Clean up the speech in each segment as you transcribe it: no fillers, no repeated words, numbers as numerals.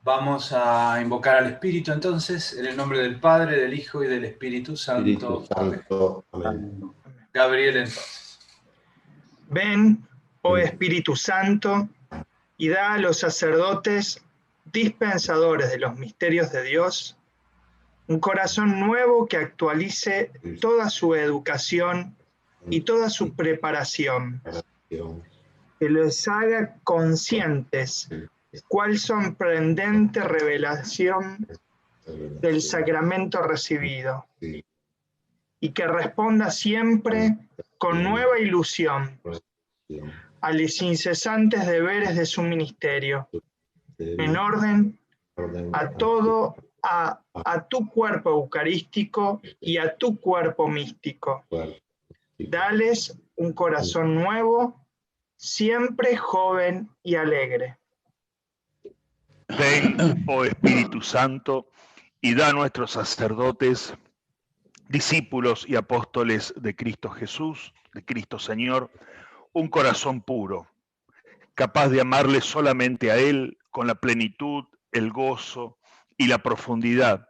Vamos a invocar al Espíritu entonces, en el nombre del Padre, del Hijo y del Espíritu Santo. Espíritu Santo. Amén. Gabriel entonces. Ven, oh Espíritu Santo, y da a los sacerdotes, dispensadores de los misterios de Dios, un corazón nuevo que actualice toda su educación y toda su preparación, que les haga conscientes cuál sorprendente revelación del sacramento recibido, y que responda siempre con nueva ilusión a los incesantes deberes de su ministerio, en orden a tu cuerpo eucarístico y a tu cuerpo místico. Dales un corazón nuevo, siempre joven y alegre. Ven, oh Espíritu Santo, y da a nuestros sacerdotes, discípulos y apóstoles de Cristo Jesús, de Cristo Señor, un corazón puro, capaz de amarle solamente a Él con la plenitud, el gozo y la profundidad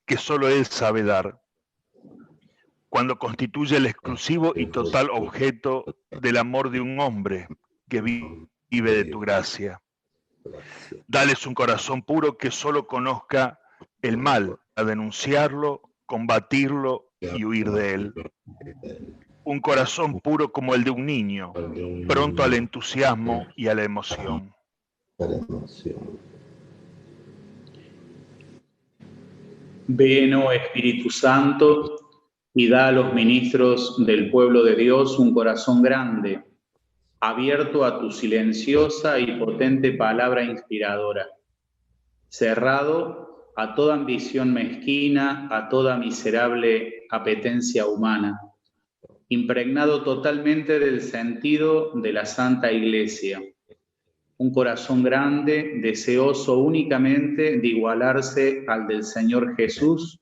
que solo Él sabe dar, cuando constituye el exclusivo y total objeto del amor de un hombre que vive de tu gracia. Dales un corazón puro que solo conozca el mal, a denunciarlo, combatirlo y huir de él. Un corazón puro como el de un niño, pronto al entusiasmo y a la emoción. Ven, oh Espíritu Santo, y da a los ministros del pueblo de Dios un corazón grande, abierto a tu silenciosa y potente palabra inspiradora, cerrado a toda ambición mezquina, a toda miserable apetencia humana, impregnado totalmente del sentido de la Santa Iglesia, un corazón grande, deseoso únicamente de igualarse al del Señor Jesús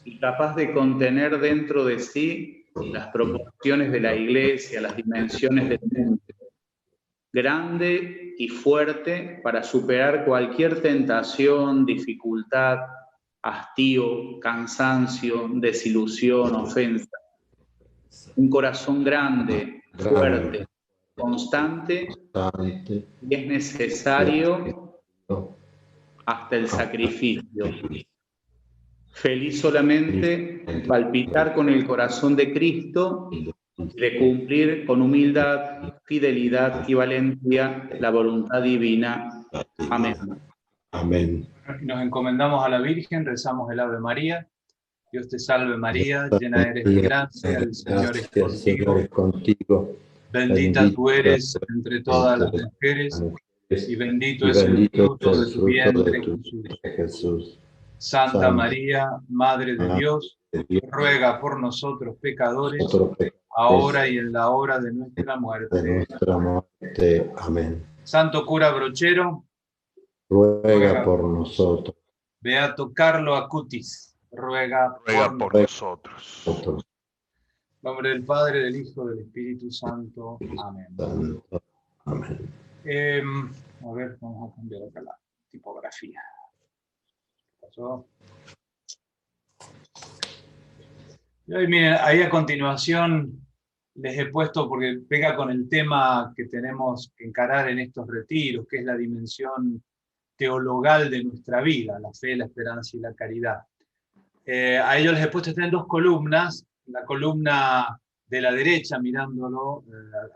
y capaz de contener dentro de sí las proporciones de la Iglesia, las dimensiones del mundo. Grande y fuerte para superar cualquier tentación, dificultad, hastío, cansancio, desilusión, ofensa. Un corazón grande, fuerte, constante, y es necesario hasta el sacrificio. Feliz solamente palpitar con el corazón de Cristo, de cumplir con humildad, fidelidad y valentía la voluntad divina. Amén. Amén. Nos encomendamos a la Virgen, rezamos el Ave María. Dios te salve María, llena eres de gracia, el Señor es contigo. Bendita tú eres entre todas las mujeres, y bendito es el fruto de tu vientre, Jesús. Santa María, Madre de Dios, ruega por nosotros pecadores, ahora y en la hora de nuestra muerte. Amén. Santo cura Brochero, ruega por nosotros. Beato Carlo Acutis, ruega por nosotros. En nombre del Padre, del Hijo, del Espíritu Santo. Amén. Amén. A ver, vamos a cambiar acá la tipografía. ¿Pasó? Y hoy, miren, ahí a continuación les he puesto, porque pega con el tema que tenemos que encarar en estos retiros, que es la dimensión teologal de nuestra vida, la fe, la esperanza y la caridad. A ellos les he puesto, están en dos columnas. La columna de la derecha, mirándolo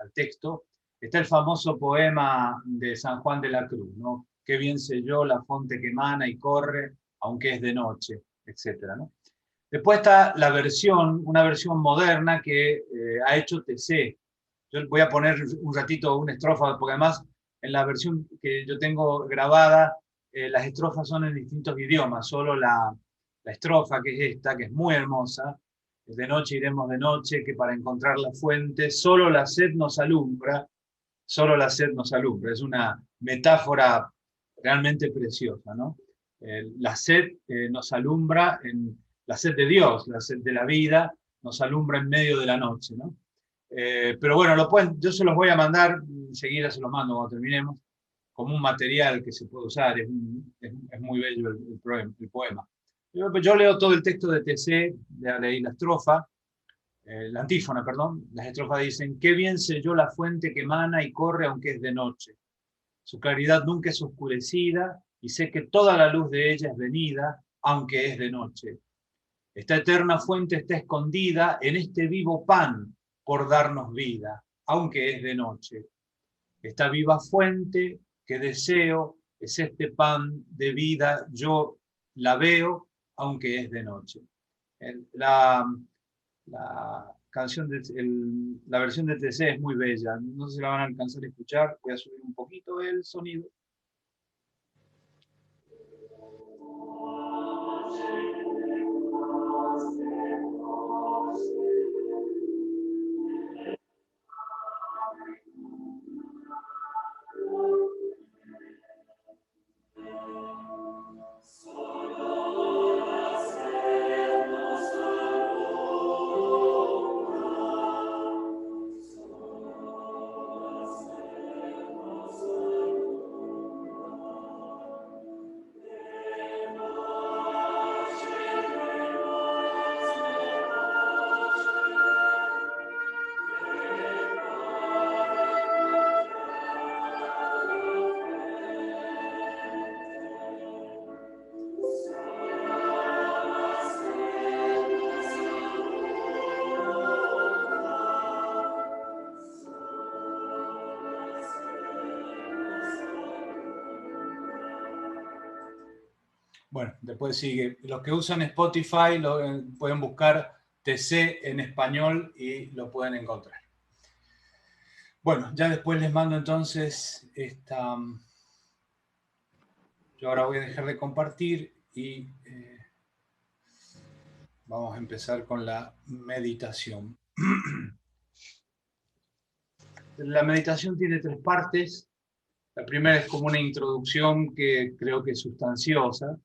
al texto, está el famoso poema de San Juan de la Cruz, ¿no? Qué bien sé yo la fonte que emana y corre, aunque es de noche, etc., ¿no? Después está la versión, una versión moderna que ha hecho TC. Yo voy a poner un ratito una estrofa, porque además en la versión que yo tengo grabada, las estrofas son en distintos idiomas, solo la estrofa, que es esta, que es muy hermosa, de noche iremos de noche, que para encontrar la fuente, solo la sed nos alumbra, solo la sed nos alumbra. Es una metáfora realmente preciosa, ¿no? La sed nos alumbra, la sed de Dios, la sed de la vida, nos alumbra en medio de la noche, ¿no? Pero bueno, yo se los voy a mandar, enseguida se los mando cuando terminemos. como un material que se puede usar, es muy bello el poema. Yo leo todo el texto de TC, ya leí la estrofa, la antífona, perdón. Las estrofas dicen: qué bien sé yo la fuente que emana y corre aunque es de noche. Su claridad nunca es oscurecida, y sé que toda la luz de ella es venida, aunque es de noche. Esta eterna fuente está escondida en este vivo pan por darnos vida, aunque es de noche. Esta viva fuente que deseo es este pan de vida, yo la veo, aunque es de noche. La canción la versión de TC es muy bella, no sé si la van a alcanzar a escuchar, voy a subir un poquito el sonido. Bueno, después sigue. Los que usan Spotify pueden buscar TC en español y lo pueden encontrar. Bueno, ya después les mando entonces esta... Yo ahora voy a dejar de compartir y vamos a empezar con la meditación. La meditación tiene 3 partes. La primera es como una introducción que creo que es sustanciosa.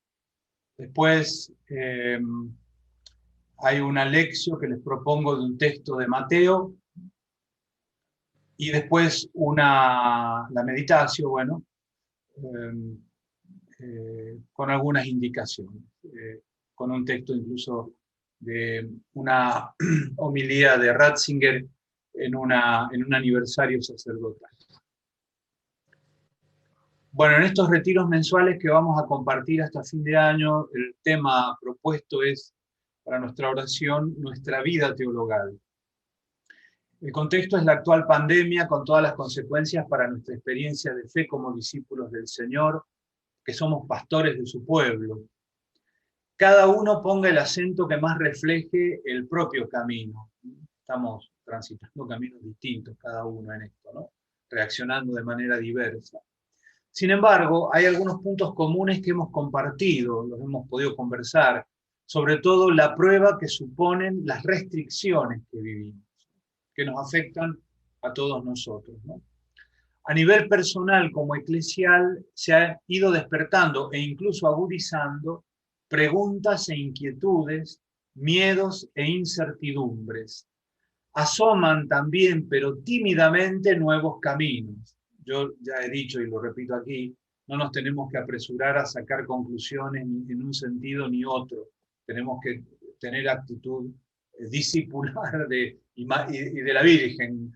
Después hay una lección que les propongo de un texto de Mateo. Y después la meditación, bueno, con algunas indicaciones. Con un texto incluso de una homilía de Ratzinger en un aniversario sacerdotal. Bueno, en estos retiros mensuales que vamos a compartir hasta fin de año, el tema propuesto es, para nuestra oración, nuestra vida teologal. El contexto es la actual pandemia, con todas las consecuencias para nuestra experiencia de fe como discípulos del Señor, que somos pastores de su pueblo. Cada uno ponga el acento que más refleje el propio camino. Estamos transitando caminos distintos cada uno en esto, ¿no? Reaccionando de manera diversa. Sin embargo, hay algunos puntos comunes que hemos compartido, los hemos podido conversar, sobre todo la prueba que suponen las restricciones que vivimos, que nos afectan a todos nosotros, ¿no? A nivel personal como eclesial se ha ido despertando e incluso agudizando preguntas e inquietudes, miedos e incertidumbres. Asoman también, pero tímidamente, nuevos caminos. Yo ya he dicho y lo repito aquí, no nos tenemos que apresurar a sacar conclusiones ni en un sentido ni otro. Tenemos que tener actitud discipular y de la Virgen,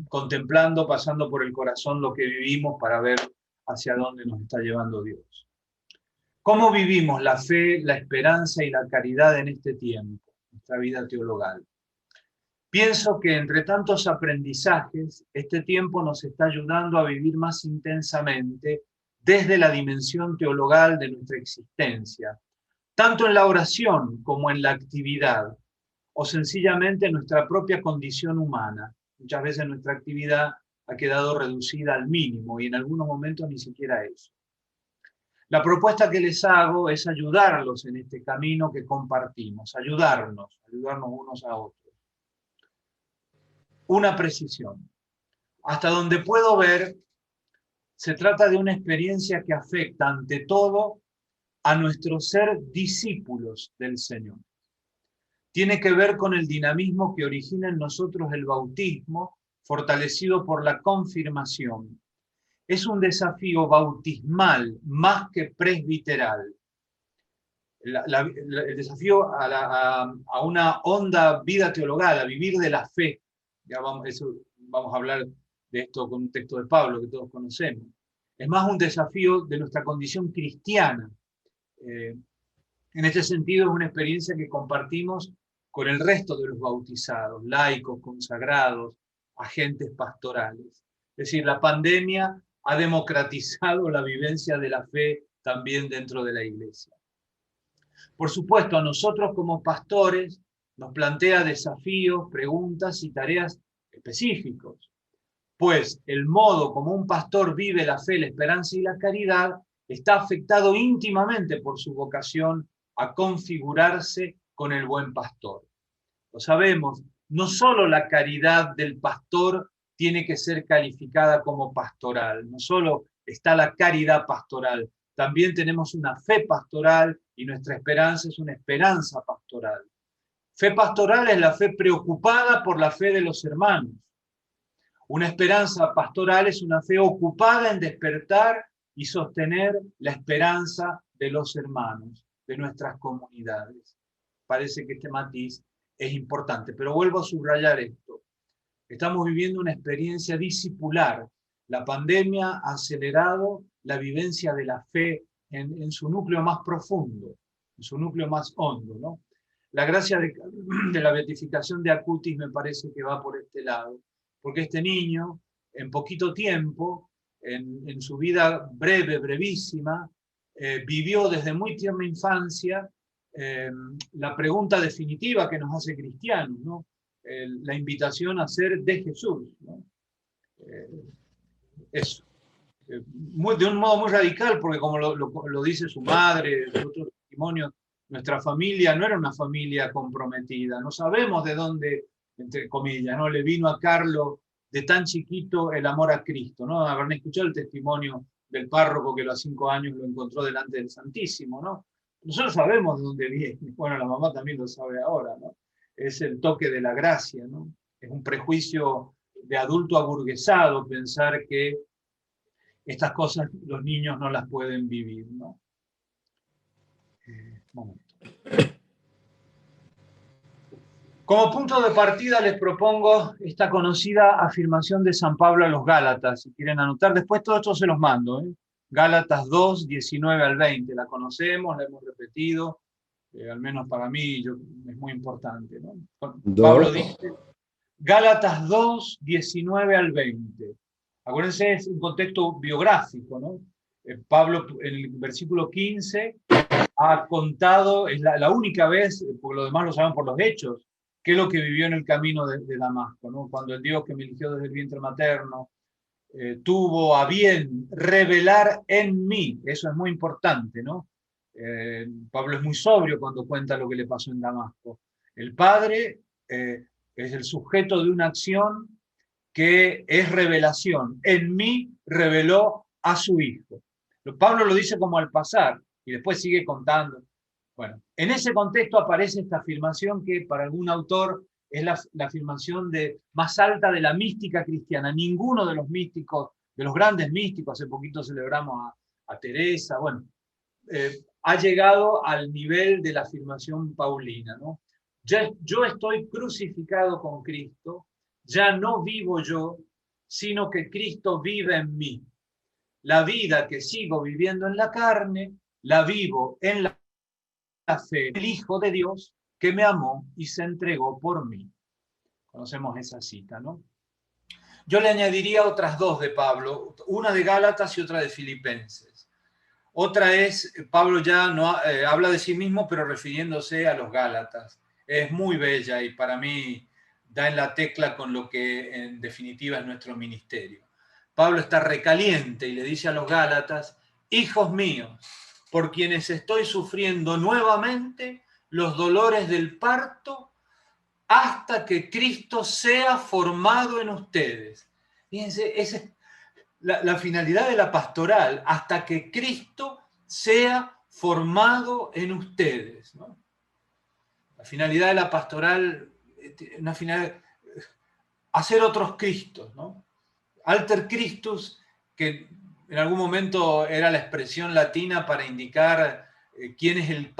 contemplando, pasando por el corazón lo que vivimos para ver hacia dónde nos está llevando Dios. ¿Cómo vivimos la fe, la esperanza y la caridad en este tiempo, nuestra vida teologal? Pienso que entre tantos aprendizajes, este tiempo nos está ayudando a vivir más intensamente desde la dimensión teologal de nuestra existencia, tanto en la oración como en la actividad, o sencillamente en nuestra propia condición humana. Muchas veces nuestra actividad ha quedado reducida al mínimo y en algunos momentos ni siquiera eso. La propuesta que les hago es ayudarlos en este camino que compartimos, ayudarnos unos a otros. Una precisión. Hasta donde puedo ver, se trata de una experiencia que afecta ante todo a nuestro ser discípulos del Señor. Tiene que ver con el dinamismo que origina en nosotros el bautismo, fortalecido por la confirmación, es un desafío bautismal más que presbiteral. El desafío a una honda vida teologal, a vivir de la fe. Ya vamos a hablar de esto con un texto de Pablo que todos conocemos. Es más un desafío de nuestra condición cristiana. En este sentido, es una experiencia que compartimos con el resto de los bautizados, laicos, consagrados, agentes pastorales. Es decir, la pandemia ha democratizado la vivencia de la fe también dentro de la iglesia. Por supuesto, a nosotros como pastores nos plantea desafíos, preguntas y tareas específicos, pues el modo como un pastor vive la fe, la esperanza y la caridad está afectado íntimamente por su vocación a configurarse con el buen pastor. Lo sabemos, no solo la caridad del pastor tiene que ser calificada como pastoral, no solo está la caridad pastoral, también tenemos una fe pastoral y nuestra esperanza es una esperanza pastoral. Fe pastoral es la fe preocupada por la fe de los hermanos. Una esperanza pastoral es una fe ocupada en despertar y sostener la esperanza de los hermanos, de nuestras comunidades. Parece que este matiz es importante, pero vuelvo a subrayar esto. Estamos viviendo una experiencia discipular. La pandemia ha acelerado la vivencia de la fe en su núcleo más profundo, en su núcleo más hondo, ¿no? La gracia de la beatificación de Acutis me parece que va por este lado, porque este niño, en poquito tiempo, en su vida breve, brevísima, vivió desde muy tierna infancia la pregunta definitiva que nos hace cristianos, ¿no? La invitación a ser de Jesús, ¿no? Eso. De un modo muy radical, porque como lo dice su madre, otros testimonios, nuestra familia no era una familia comprometida, no sabemos de dónde, entre comillas, ¿no? Le vino a Carlos de tan chiquito el amor a Cristo, ¿no? Habrán escuchado el testimonio del párroco que a los 5 años lo encontró delante del Santísimo, ¿no? Nosotros sabemos de dónde viene, bueno, la mamá también lo sabe ahora, ¿no? Es el toque de la gracia, ¿no? Es un prejuicio de adulto aburguesado pensar que estas cosas los niños no las pueden vivir, ¿no? Momento. Como punto de partida les propongo esta conocida afirmación de San Pablo a los Gálatas. Si quieren anotar, después todo esto se los mando, ¿eh? Gálatas 2, 19 al 20. La conocemos, la hemos repetido, al menos para mí es muy importante, ¿no? Pablo dice, Gálatas 2, 19 al 20. Acuérdense, es un contexto biográfico, ¿no? Pablo, en el versículo 15, ha contado, es la única vez, porque lo demás lo saben por los hechos, qué es lo que vivió en el camino de Damasco, ¿no? Cuando el Dios que me eligió desde el vientre materno tuvo a bien revelar en mí, eso es muy importante, ¿no? Pablo es muy sobrio cuando cuenta lo que le pasó en Damasco. El Padre es el sujeto de una acción que es revelación. En mí reveló a su Hijo. Pablo lo dice como al pasar, y después sigue contando. Bueno, en ese contexto aparece esta afirmación que para algún autor es la afirmación más alta de la mística cristiana. Ninguno de los místicos, de los grandes místicos, hace poquito celebramos a Teresa, bueno, ha llegado al nivel de la afirmación paulina, ¿no? Yo estoy crucificado con Cristo, ya no vivo yo, sino que Cristo vive en mí. La vida que sigo viviendo en la carne, la vivo en la fe del Hijo de Dios que me amó y se entregó por mí. Conocemos esa cita, ¿no? Yo le añadiría otras dos de Pablo, una de Gálatas y otra de Filipenses. Otra es, Pablo ya no habla de sí mismo, pero refiriéndose a los Gálatas. Es muy bella y para mí da en la tecla con lo que en definitiva es nuestro ministerio. Pablo está recaliente y le dice a los Gálatas, hijos míos, por quienes estoy sufriendo nuevamente los dolores del parto hasta que Cristo sea formado en ustedes. Fíjense, esa es la finalidad de la pastoral, hasta que Cristo sea formado en ustedes, ¿no? La finalidad de la pastoral, una finalidad, hacer otros Cristos, ¿no? Alter Christus que en algún momento era la expresión latina para indicar quién es el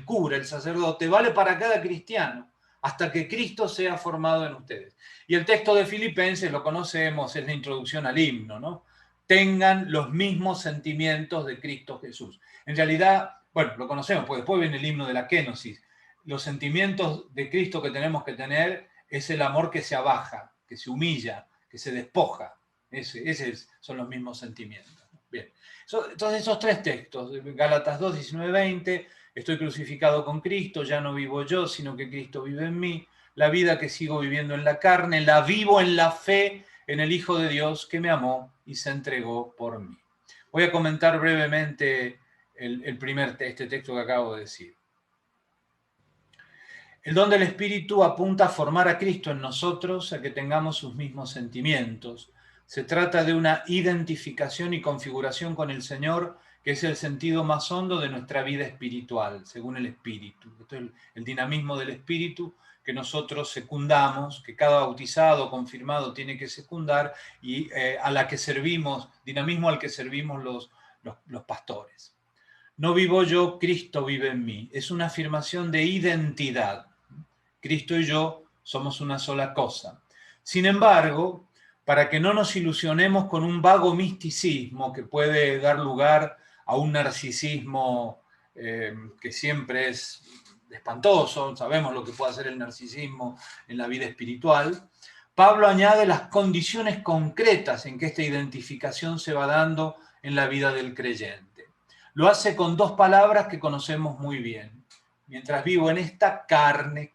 cura, el sacerdote, vale para cada cristiano, hasta que Cristo sea formado en ustedes. Y el texto de Filipenses, lo conocemos, es la introducción al himno, ¿no? Tengan los mismos sentimientos de Cristo Jesús. En realidad, bueno, lo conocemos, porque después viene el himno de la kénosis. Los sentimientos de Cristo que tenemos que tener es el amor que se abaja, que se humilla, que se despoja. Esos son los mismos sentimientos. Bien. Entonces esos tres textos, Gálatas 2, 19, 20, estoy crucificado con Cristo, ya no vivo yo, sino que Cristo vive en mí. La vida que sigo viviendo en la carne, la vivo en la fe en el Hijo de Dios que me amó y se entregó por mí. Voy a comentar brevemente este texto que acabo de decir. El don del Espíritu apunta a formar a Cristo en nosotros, a que tengamos sus mismos sentimientos. Se trata de una identificación y configuración con el Señor, que es el sentido más hondo de nuestra vida espiritual, según el Espíritu. Esto es el dinamismo del Espíritu que nosotros secundamos, que cada bautizado confirmado tiene que secundar y a la que servimos, dinamismo al que servimos los pastores. No vivo yo, Cristo vive en mí. Es una afirmación de identidad. Cristo y yo somos una sola cosa. Sin embargo, para que no nos ilusionemos con un vago misticismo que puede dar lugar a un narcisismo que siempre es espantoso, sabemos lo que puede hacer el narcisismo en la vida espiritual, Pablo añade las condiciones concretas en que esta identificación se va dando en la vida del creyente. Lo hace con dos palabras que conocemos muy bien. Mientras vivo en esta carne,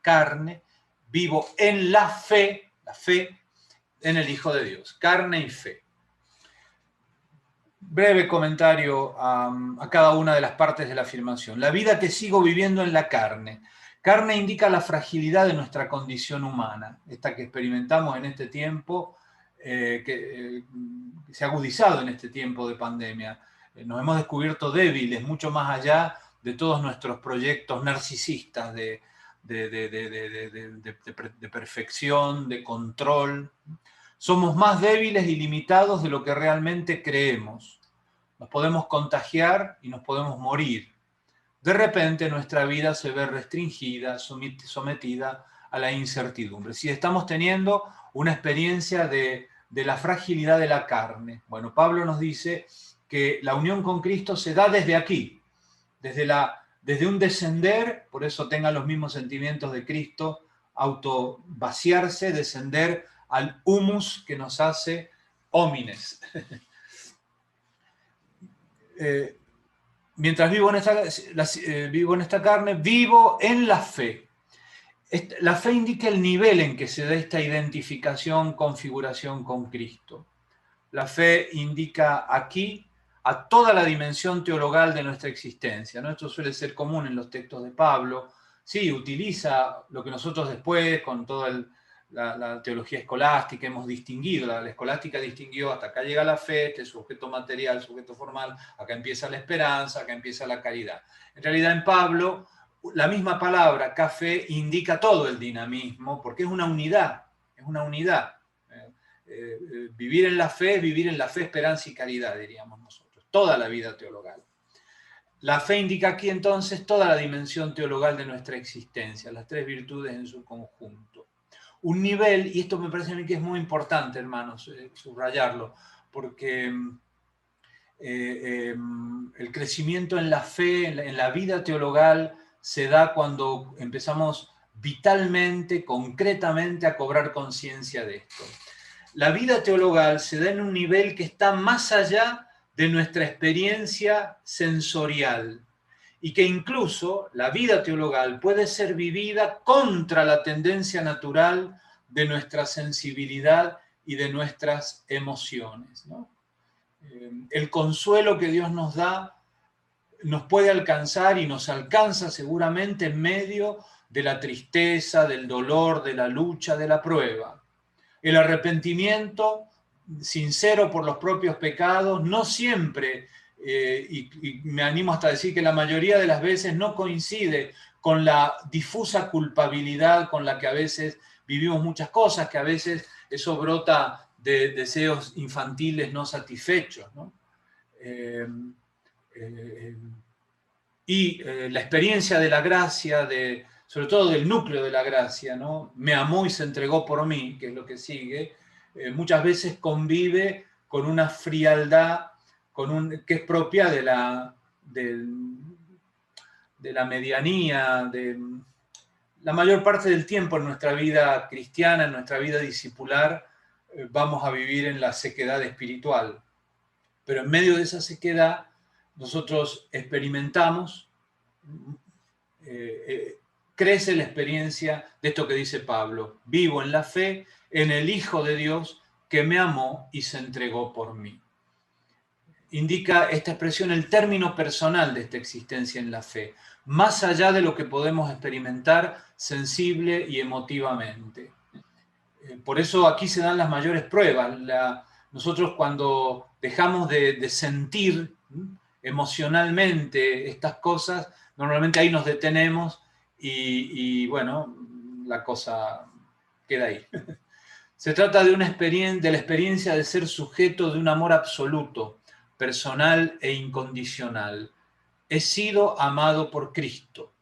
vivo en la fe en el Hijo de Dios, carne y fe. Breve comentario a cada una de las partes de la afirmación. La vida que sigo viviendo en la carne. Carne indica la fragilidad de nuestra condición humana, esta que experimentamos en este tiempo, que se ha agudizado en este tiempo de pandemia. Nos hemos descubierto débiles, mucho más allá de todos nuestros proyectos narcisistas de perfección, de control. Somos más débiles y limitados de lo que realmente creemos. Nos podemos contagiar y nos podemos morir. De repente nuestra vida se ve restringida, sometida a la incertidumbre. Si estamos teniendo una experiencia de la fragilidad de la carne. Bueno, Pablo nos dice que la unión con Cristo se da desde aquí, desde un descender, por eso tengan los mismos sentimientos de Cristo, autovaciarse, descender al humus que nos hace homines. Mientras vivo en esta carne, vivo en la fe. La fe indica el nivel en que se da esta identificación, configuración con Cristo. La fe indica aquí a toda la dimensión teologal de nuestra existencia, ¿no? Esto suele ser común en los textos de Pablo. Sí, utiliza lo que nosotros después, con toda la teología escolástica, hemos distinguido. La escolástica distinguió hasta acá llega la fe, este sujeto material, sujeto formal, acá empieza la esperanza, acá empieza la caridad. En realidad en Pablo, la misma palabra, acá fe, indica todo el dinamismo, porque es una unidad, vivir en la fe, esperanza y caridad, diríamos nosotros, toda la vida teologal. La fe indica aquí entonces toda la dimensión teologal de nuestra existencia, las tres virtudes en su conjunto. Un nivel, y esto me parece a mí que es muy importante, hermanos, subrayarlo, porque el crecimiento en la fe, en la vida teologal, se da cuando empezamos vitalmente, concretamente a cobrar conciencia de esto. La vida teologal se da en un nivel que está más allá de nuestra experiencia sensorial y que incluso la vida teologal puede ser vivida contra la tendencia natural de nuestra sensibilidad y de nuestras emociones, ¿no? El consuelo que Dios nos da nos puede alcanzar y nos alcanza seguramente en medio de la tristeza, del dolor, de la lucha, de la prueba. El arrepentimiento sincero por los propios pecados no siempre, y me animo hasta a decir que la mayoría de las veces no coincide con la difusa culpabilidad con la que a veces vivimos muchas cosas, que a veces eso brota de deseos infantiles no satisfechos, ¿no? La experiencia de la gracia, sobre todo del núcleo de la gracia, ¿no? Me amó y se entregó por mí, que es lo que sigue, muchas veces convive con una frialdad que es propia de la medianía, la mayor parte del tiempo en nuestra vida cristiana, en nuestra vida discipular, vamos a vivir en la sequedad espiritual. Pero en medio de esa sequedad, nosotros experimentamos, crece la experiencia de esto que dice Pablo: vivo en la fe, en el Hijo de Dios que me amó y se entregó por mí. Indica esta expresión el término personal de esta existencia en la fe, más allá de lo que podemos experimentar sensible y emotivamente. Por eso aquí se dan las mayores pruebas. Nosotros cuando dejamos de sentir emocionalmente estas cosas, normalmente ahí nos detenemos y bueno, la cosa queda ahí. Se trata de la experiencia de ser sujeto de un amor absoluto, personal e incondicional. He sido amado por Cristo.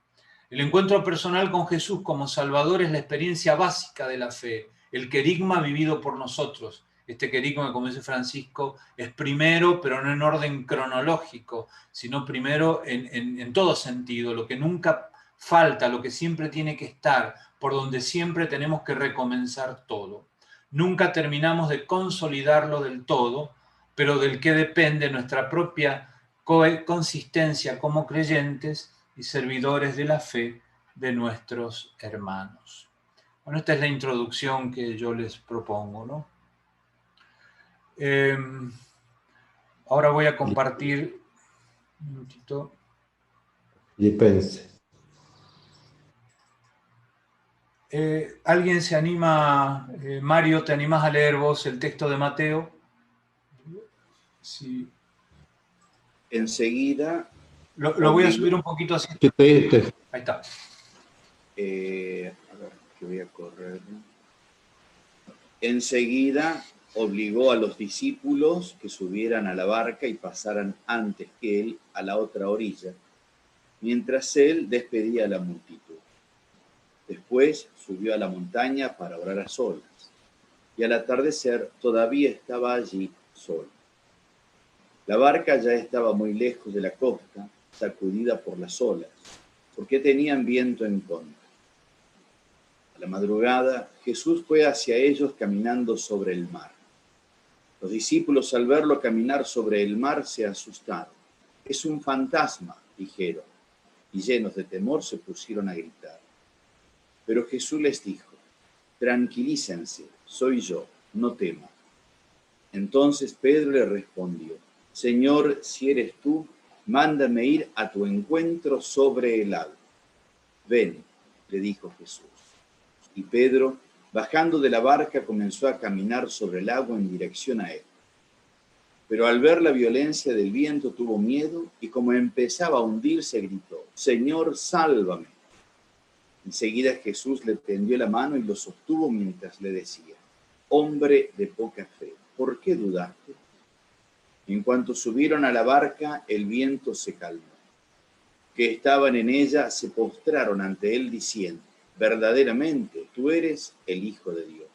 El encuentro personal con Jesús como Salvador es la experiencia básica de la fe, el querigma vivido por nosotros. Este querigma, como dice Francisco, es primero, pero no en orden cronológico, sino primero en todo sentido, lo que nunca falta, lo que siempre tiene que estar, por donde siempre tenemos que recomenzar todo. Nunca terminamos de consolidarlo del todo, pero del que depende nuestra propia consistencia como creyentes y servidores de la fe de nuestros hermanos. Bueno, esta es la introducción que yo les propongo, ¿no? Ahora voy a compartir un minutito. Filipenses. ¿Alguien se anima? Mario, ¿te animás a leer vos el texto de Mateo? Sí. Enseguida... Lo voy a subir un poquito así. Ahí está. A ver, que voy a correr. Enseguida obligó a los discípulos que subieran a la barca y pasaran antes que él a la otra orilla, mientras él despedía a la multitud. Después subió a la montaña para orar a solas, y al atardecer todavía estaba allí solo. La barca ya estaba muy lejos de la costa, sacudida por las olas, porque tenían viento en contra. A la madrugada, Jesús fue hacia ellos caminando sobre el mar. Los discípulos, al verlo caminar sobre el mar, se asustaron. «Es un fantasma», dijeron, y llenos de temor se pusieron a gritar. Pero Jesús les dijo: «Tranquilícense, soy yo, no teman». Entonces Pedro le respondió: «Señor, si eres tú, mándame ir a tu encuentro sobre el agua». «Ven», le dijo Jesús. Y Pedro, bajando de la barca, comenzó a caminar sobre el agua en dirección a él. Pero al ver la violencia del viento tuvo miedo y como empezaba a hundirse gritó: «Señor, sálvame». Enseguida Jesús le tendió la mano y lo sostuvo mientras le decía: «Hombre de poca fe, ¿por qué dudaste?». En cuanto subieron a la barca, el viento se calmó. Que estaban en ella se postraron ante él diciendo: «Verdaderamente, tú eres el Hijo de Dios».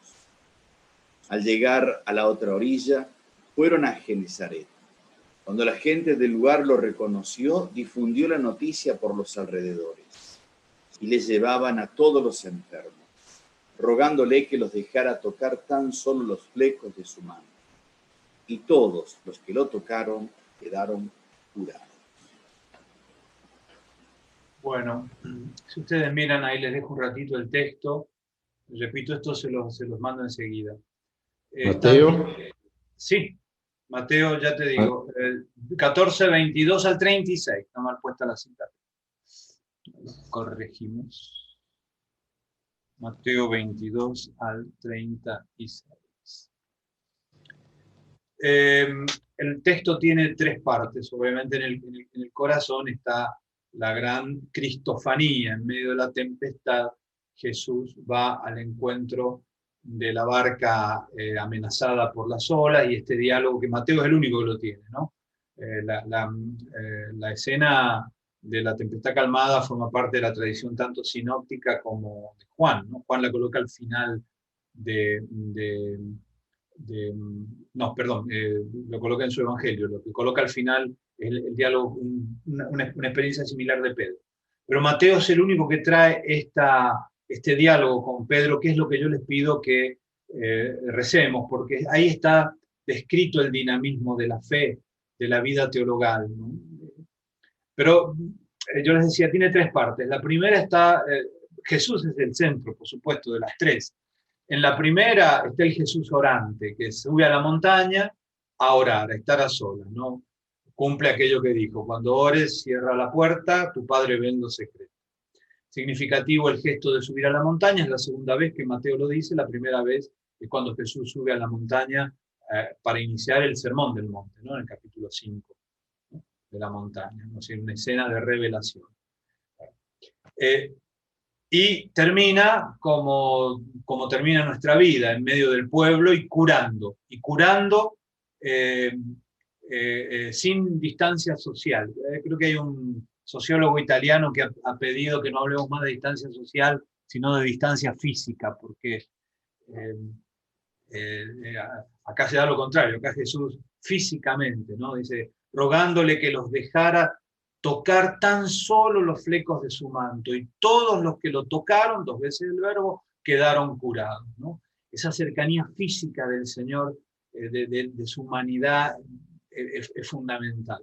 Al llegar a la otra orilla, fueron a Genesaret. Cuando la gente del lugar lo reconoció, difundió la noticia por los alrededores y le llevaban a todos los enfermos, rogándole que los dejara tocar tan solo los flecos de su mano. Y todos los que lo tocaron quedaron curados. Bueno, si ustedes miran ahí, les dejo un ratito el texto. Repito, esto se los mando enseguida. Mateo. Sí, Mateo, ya te digo, 14, 22 al 36. Está mal puesta la cita. Corregimos. Mateo 22 al 36. El texto tiene tres partes. Obviamente en el corazón está la gran cristofanía. En medio de la tempestad, Jesús va al encuentro de la barca amenazada por las olas, y este diálogo que Mateo es el único que lo tiene, ¿no? La escena de la tempestad calmada forma parte de la tradición tanto sinóptica como de Juan, ¿no? Juan la coloca al final lo coloca en su evangelio, lo que coloca al final es el diálogo, una experiencia similar de Pedro. Pero Mateo es el único que trae este diálogo con Pedro, que es lo que yo les pido que recemos, porque ahí está descrito el dinamismo de la fe, de la vida teologal, ¿no? Pero yo les decía, tiene tres partes. La primera está, Jesús es el centro, por supuesto, de las tres. En la primera está el Jesús orante, que sube a la montaña a orar, a estar a solas, ¿no? Cumple aquello que dijo: cuando ores, cierra la puerta, tu Padre ve en lo secreto. Significativo el gesto de subir a la montaña, es la segunda vez que Mateo lo dice. La primera vez es cuando Jesús sube a la montaña para iniciar el Sermón del Monte, ¿no? En el capítulo 5, ¿no? De la montaña, ¿no? O sea, una escena de revelación. Y termina como termina nuestra vida, en medio del pueblo y curando sin distancia social. Creo que hay un sociólogo italiano que ha pedido que no hablemos más de distancia social, sino de distancia física, porque acá se da lo contrario. Acá Jesús físicamente, ¿no? Dice, rogándole que los dejara tocar tan solo los flecos de su manto, y todos los que lo tocaron, dos veces el verbo, quedaron curados, ¿no? Esa cercanía física del Señor, de su humanidad, es fundamental.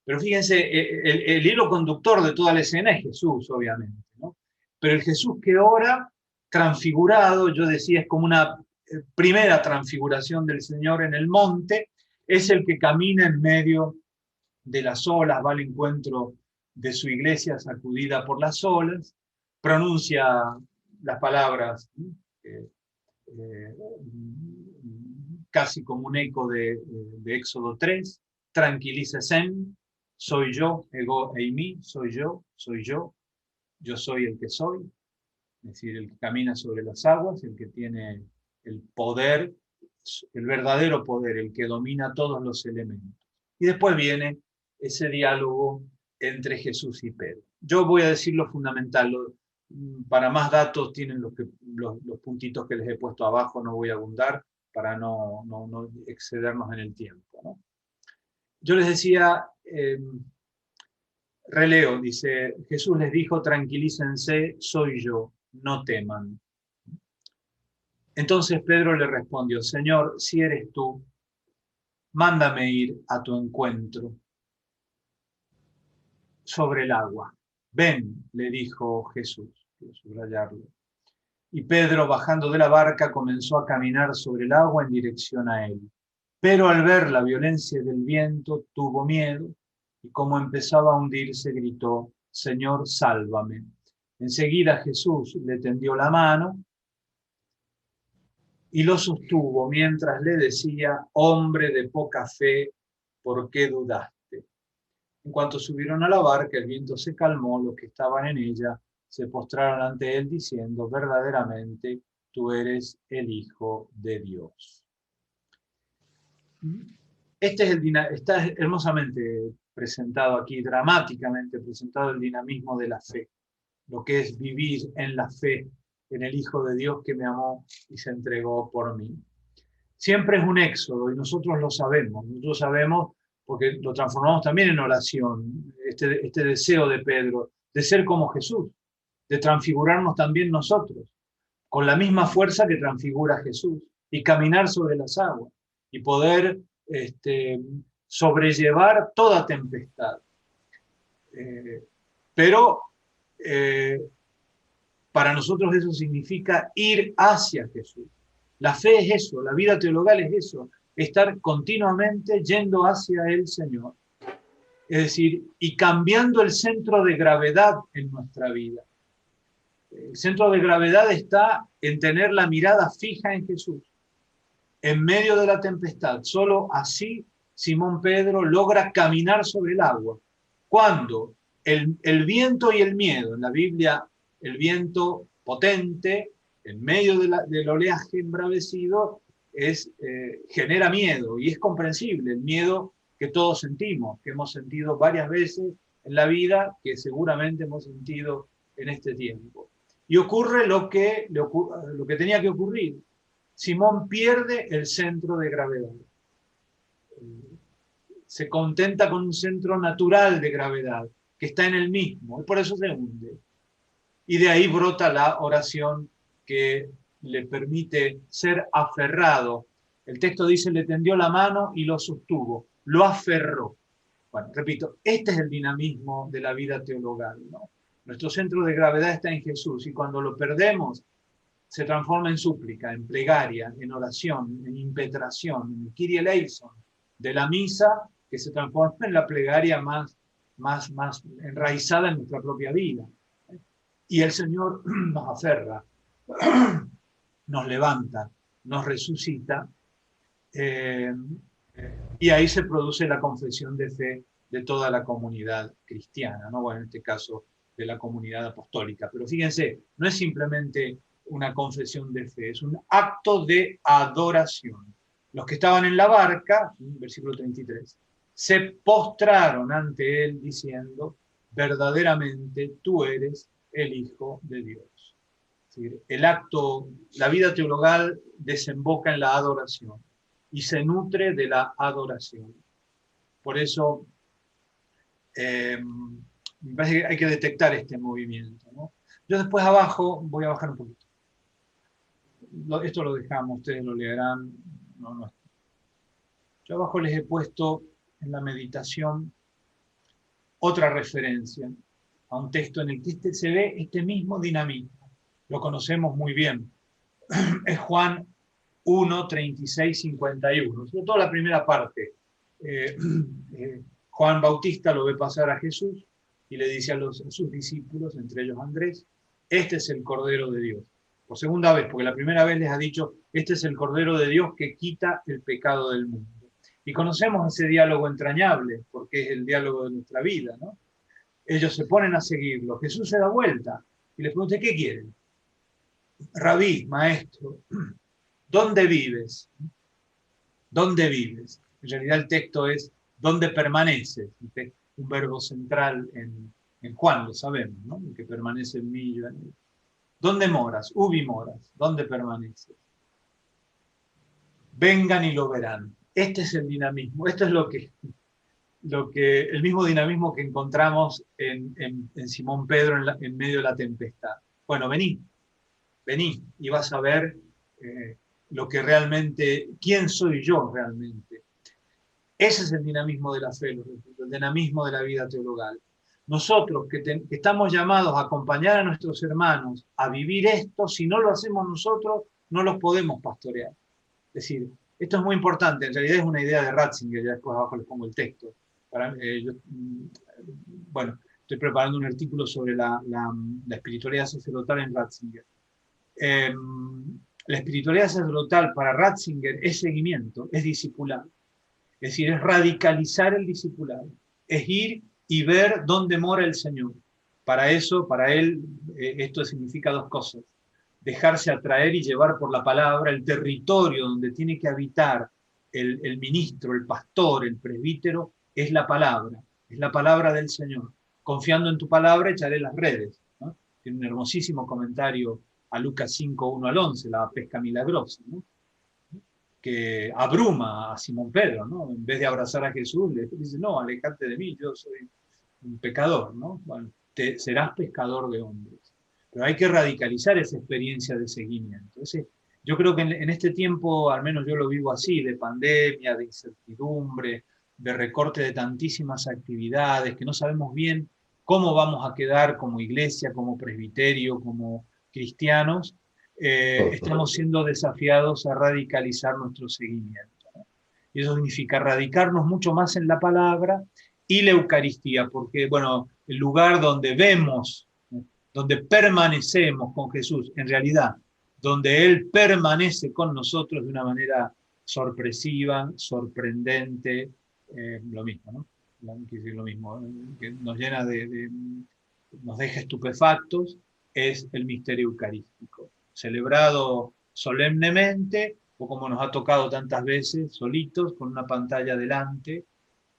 Pero fíjense, el hilo conductor de toda la escena es Jesús, obviamente, ¿no? Pero el Jesús que ora, transfigurado, yo decía, es como una primera transfiguración del Señor en el monte, es el que camina en medio de las olas, va al encuentro de su iglesia sacudida por las olas, pronuncia las palabras casi como un eco de Éxodo 3, tranquilícese, soy yo, ego eimi, soy yo soy el que soy, es decir, el que camina sobre las aguas, el que tiene el poder, el verdadero poder, el que domina todos los elementos. Y después viene ese diálogo entre Jesús y Pedro. Yo voy a decir lo fundamental, para más datos tienen los puntitos que les he puesto abajo, no voy a abundar para no excedernos en el tiempo, ¿no? Yo les decía, releo, dice, Jesús les dijo, tranquilícense, soy yo, no teman. Entonces Pedro le respondió, Señor, si eres tú, mándame ir a tu encuentro sobre el agua. Ven, le dijo Jesús, quiero subrayarlo. Y Pedro, bajando de la barca, comenzó a caminar sobre el agua en dirección a él. Pero al ver la violencia del viento, tuvo miedo, y como empezaba a hundirse, gritó, Señor, sálvame. Enseguida Jesús le tendió la mano y lo sostuvo mientras le decía, hombre de poca fe, ¿por qué dudaste? En cuanto subieron a la barca, el viento se calmó, los que estaban en ella se postraron ante él diciendo, verdaderamente tú eres el Hijo de Dios. Está hermosamente presentado aquí, dramáticamente presentado el dinamismo de la fe, lo que es vivir en la fe, en el Hijo de Dios que me amó y se entregó por mí. Siempre es un éxodo y nosotros lo sabemos porque lo transformamos también en oración, este deseo de Pedro, de ser como Jesús, de transfigurarnos también nosotros, con la misma fuerza que transfigura Jesús, y caminar sobre las aguas, y poder sobrellevar toda tempestad. Pero para nosotros eso significa ir hacia Jesús. La fe es eso, la vida teologal es eso, estar continuamente yendo hacia el Señor. Es decir, y cambiando el centro de gravedad en nuestra vida. El centro de gravedad está en tener la mirada fija en Jesús, en medio de la tempestad. Solo así Simón Pedro logra caminar sobre el agua. Cuando el viento y el miedo, en la Biblia el viento potente, en medio del oleaje embravecido, genera miedo, y es comprensible el miedo que todos sentimos, que hemos sentido varias veces en la vida, que seguramente hemos sentido en este tiempo. Y ocurre lo que tenía que ocurrir. Simón pierde el centro de gravedad. Se contenta con un centro natural de gravedad, que está en el mismo, y por eso se hunde. Y de ahí brota la oración que le permite ser aferrado. El texto dice, le tendió la mano y lo sostuvo, lo aferró. Bueno, repito, este es el dinamismo de la vida teologal, ¿no? Nuestro centro de gravedad está en Jesús, y cuando lo perdemos, se transforma en súplica, en plegaria, en oración, en impetración, en el Kyrie eleison de la misa, que se transforma en la plegaria más enraizada en nuestra propia vida. Y el Señor nos aferra, nos levanta, nos resucita, y ahí se produce la confesión de fe de toda la comunidad cristiana, ¿no? Bueno, en este caso de la comunidad apostólica. Pero fíjense, no es simplemente una confesión de fe, es un acto de adoración. Los que estaban en la barca, versículo 33, se postraron ante él diciendo, verdaderamente tú eres el Hijo de Dios. Es decir, el acto, la vida teologal desemboca en la adoración y se nutre de la adoración. Por eso me parece que hay que detectar este movimiento, ¿no? Yo después abajo, voy a bajar un poquito. Esto lo dejamos, ustedes lo leerán. No. Yo abajo les he puesto en la meditación otra referencia a un texto en el que se ve este mismo dinamismo. Lo conocemos muy bien. Es Juan 1, 36, 51. Sobre todo la primera parte. Juan Bautista lo ve pasar a Jesús y le dice a sus discípulos, entre ellos Andrés, este es el Cordero de Dios. Por segunda vez, porque la primera vez les ha dicho, este es el Cordero de Dios que quita el pecado del mundo. Y conocemos ese diálogo entrañable, porque es el diálogo de nuestra vida, ¿no? Ellos se ponen a seguirlo. Jesús se da vuelta y les pregunta, ¿qué quieren? Rabí, maestro, ¿dónde vives? ¿Dónde vives? En realidad el texto es, ¿dónde permaneces? Un verbo central en Juan, lo sabemos, ¿no? El que permanece en mí. ¿Dónde moras? Ubi moras. ¿Dónde permaneces? Vengan y lo verán. Este es el dinamismo. Esto es el mismo dinamismo que encontramos en Simón Pedro en medio de la tempestad. Bueno, vení y vas a ver lo que realmente, quién soy yo realmente. Ese es el dinamismo de la fe, el dinamismo de la vida teologal. Nosotros que estamos llamados a acompañar a nuestros hermanos a vivir esto, si no lo hacemos nosotros, no los podemos pastorear. Es decir, esto es muy importante, en realidad es una idea de Ratzinger, ya después abajo les pongo el texto. Bueno, estoy preparando un artículo sobre la espiritualidad sacerdotal en Ratzinger. La espiritualidad sacerdotal para Ratzinger es seguimiento, es discipulado. Es decir, es radicalizar el discipulado, es ir y ver dónde mora el Señor. Para eso, para él, esto significa dos cosas. Dejarse atraer y llevar por la palabra el territorio donde tiene que habitar el ministro, el pastor, el presbítero, es la palabra del Señor. Confiando en tu palabra, echaré las redes, ¿no? Tiene un hermosísimo comentario a Lucas 5, 1 al 11, la pesca milagrosa, ¿no? Que abruma a Simón Pedro, ¿no? En vez de abrazar a Jesús, le dice, no, alejate de mí, yo soy un pecador, ¿no? Bueno, serás pescador de hombres. Pero hay que radicalizar esa experiencia de seguimiento. Entonces, yo creo que en este tiempo, al menos yo lo vivo así, de pandemia, de incertidumbre, de recorte de tantísimas actividades, que no sabemos bien cómo vamos a quedar como iglesia, como presbiterio, como cristianos. Estamos siendo desafiados a radicalizar nuestro seguimiento, ¿no? Y eso significa radicarnos mucho más en la palabra y la Eucaristía, porque, bueno, el lugar donde vemos, donde permanecemos con Jesús, en realidad, donde Él permanece con nosotros de una manera sorpresiva, sorprendente, lo mismo, ¿no? Quiero decir lo mismo, que nos llena nos deja estupefactos, es el misterio eucarístico. celebrado solemnemente, o como nos ha tocado tantas veces, solitos, con una pantalla delante.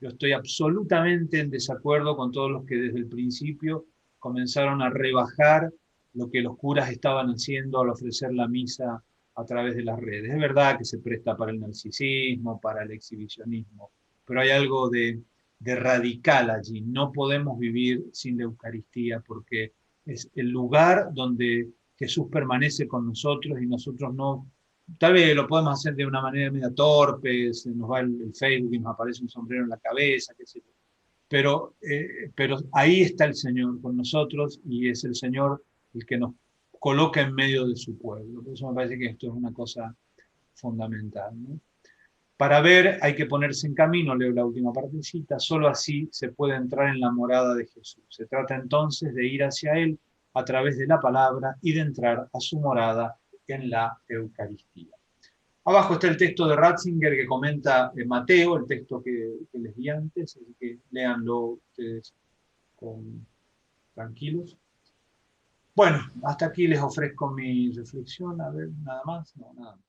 Yo estoy absolutamente en desacuerdo con todos los que desde el principio comenzaron a rebajar lo que los curas estaban haciendo al ofrecer la misa a través de las redes. Es verdad que se presta para el narcisismo, para el exhibicionismo, pero hay algo de radical allí. No podemos vivir sin la Eucaristía porque es el lugar donde Jesús permanece con nosotros y nosotros no. Tal vez lo podemos hacer de una manera media torpe, se nos va el Facebook y nos aparece un sombrero en la cabeza, qué sé yo. Pero ahí está el Señor con nosotros y es el Señor el que nos coloca en medio de su pueblo. Por eso me parece que esto es una cosa fundamental, ¿no? Para ver hay que ponerse en camino, leo la última partecita, solo así se puede entrar en la morada de Jesús. Se trata entonces de ir hacia Él a través de la palabra y de entrar a su morada en la Eucaristía. Abajo está el texto de Ratzinger que comenta Mateo, el texto que les di antes, así que léanlo ustedes tranquilos. Bueno, hasta aquí les ofrezco mi reflexión. A ver, nada más. No, nada más.